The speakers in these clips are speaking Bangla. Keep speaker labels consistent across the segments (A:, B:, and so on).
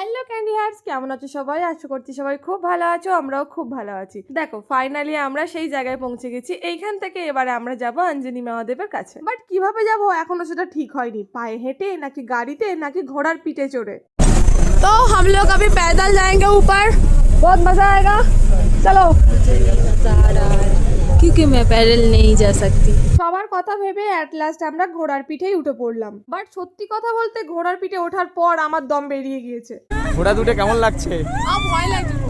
A: হ্যালো ক্যান্ডি হার্টস, কেমন আছো সবাই? আশা করছি সবাই খুব ভালো আছো, আমরাও খুব ভালো আছি। দেখো ফাইনালি আমরা সেই জায়গায় পৌঁছে গেছি। এইখান থেকে এবারে আমরা যাব অঞ্জনি মহাদেবের কাছে। বাট কিভাবে যাব এখনো সেটা ঠিক হয়নি, পায়ে হেঁটে নাকি গাড়িতে নাকি ঘোড়ার পিঠে চড়ে। তো हम लोग अभी पैदल जाएंगे ऊपर, बहुत मजा आएगा। चलो।
B: क्योंकि मैं पैदल नहीं जा सकती।
A: সবার কথা ভেবে অ্যাট লাস্ট আমরা ঘোড়ার পিঠেই উঠে পড়লাম। বাট সত্যি কথা বলতে ঘোড়ার পিঠে ওঠার পর আমার দম বেরিয়ে গিয়েছে।
C: ঘোড়া দুটো কেমন লাগছে?
A: ভয় লাগছে।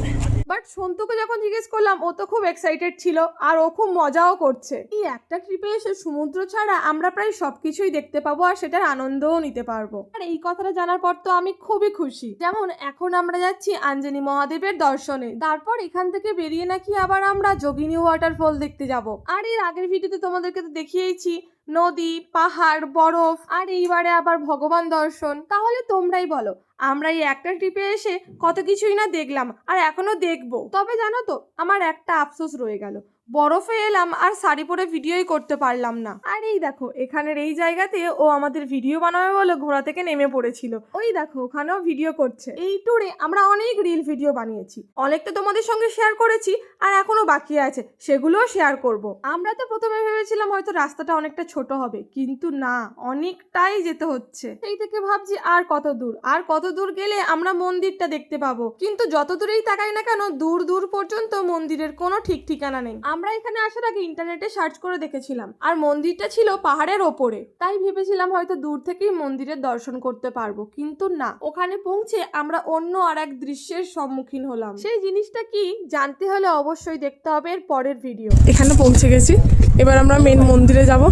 A: বাট সন্তুকে যখন জিজ্ঞেস করলাম ও তো খুব এক্সাইটেড ছিল আর ও খুব মজাও করছে। এই একটা ট্রিপে এসে সমুদ্র ছাড়া আমরা প্রায় সবকিছুই দেখতে পাবো আর সেটার আনন্দও নিতে পারবো। আর এই কথাটা জানার পর তো আমি খুবই খুশি। যেমন এখন আমরা যাচ্ছি অঞ্জনি মহাদেবের দর্শনে, তারপর এখান থেকে বেরিয়ে নাকি আবার আমরা যোগিনী ওয়াটারফল দেখতে যাব। আর এর আগের ভিডিওতে তোমাদেরকে তো দেখিয়েছি নদী, পাহাড়, বরফ, আর এইবারে আবার ভগবান দর্শন। তাহলে তোমরাই বলো আমরা এই একটা ট্রিপে এসে কত কিছুই না দেখলাম আর এখনো দেখবো। তবে জানো তো আমার একটা আফসোস রয়ে গেল, বরফে এলাম আর শাড়ি পরে ভিডিওই করতে পারলাম না। আর এই দেখো এখানের এই জায়গাতে ও আমাদের ভিডিও বানাবে বলে ঘোড়া থেকে নেমে পড়েছিল। ওই দেখো ওখানেও ভিডিও করছে। এই ট্যুরে আমরা অনেক রিল ভিডিও বানিয়েছি, অনেকটা তোমাদের সঙ্গে শেয়ার করেছি আর এখনো বাকি আছে, সেগুলোও শেয়ার করব। আমরা তো প্রথমে ভেবেছিলাম হয়তো রাস্তাটা অনেকটা ছোট হবে, কিন্তু না, অনেকটাই যেতে হচ্ছে। সেই থেকে ভাবছি আর কত দূর গেলে আমরা মন্দিরটা দেখতে পাবো। কিন্তু যত দূরেই তাকাই না কেন দূর দূর পর্যন্ত মন্দিরের কোনো ঠিক ঠিকানা নেই। আমরা এখানে আসার আগে ইন্টারনেটে সার্চ করে দেখেছিলাম আর মন্দিরটা ছিল পাহাড়ের ওপরে, তাই ভেবেছিলাম হয়তো দূর থেকেই মন্দিরের দর্শন করতে পারবো, কিন্তু না, ওখানে পৌঁছে আমরা অন্য আর এক দৃশ্যের সম্মুখীন হলাম। সেই জিনিসটা কি জানতে হলে অবশ্যই দেখতে হবে এর পরের ভিডিও। এখানে পৌঁছে গেছি, এবার আমরা মেন মন্দিরে যাব।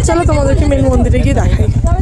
A: চলো তোমাদেরকে মেন মন্দিরে গিয়ে দেখাই।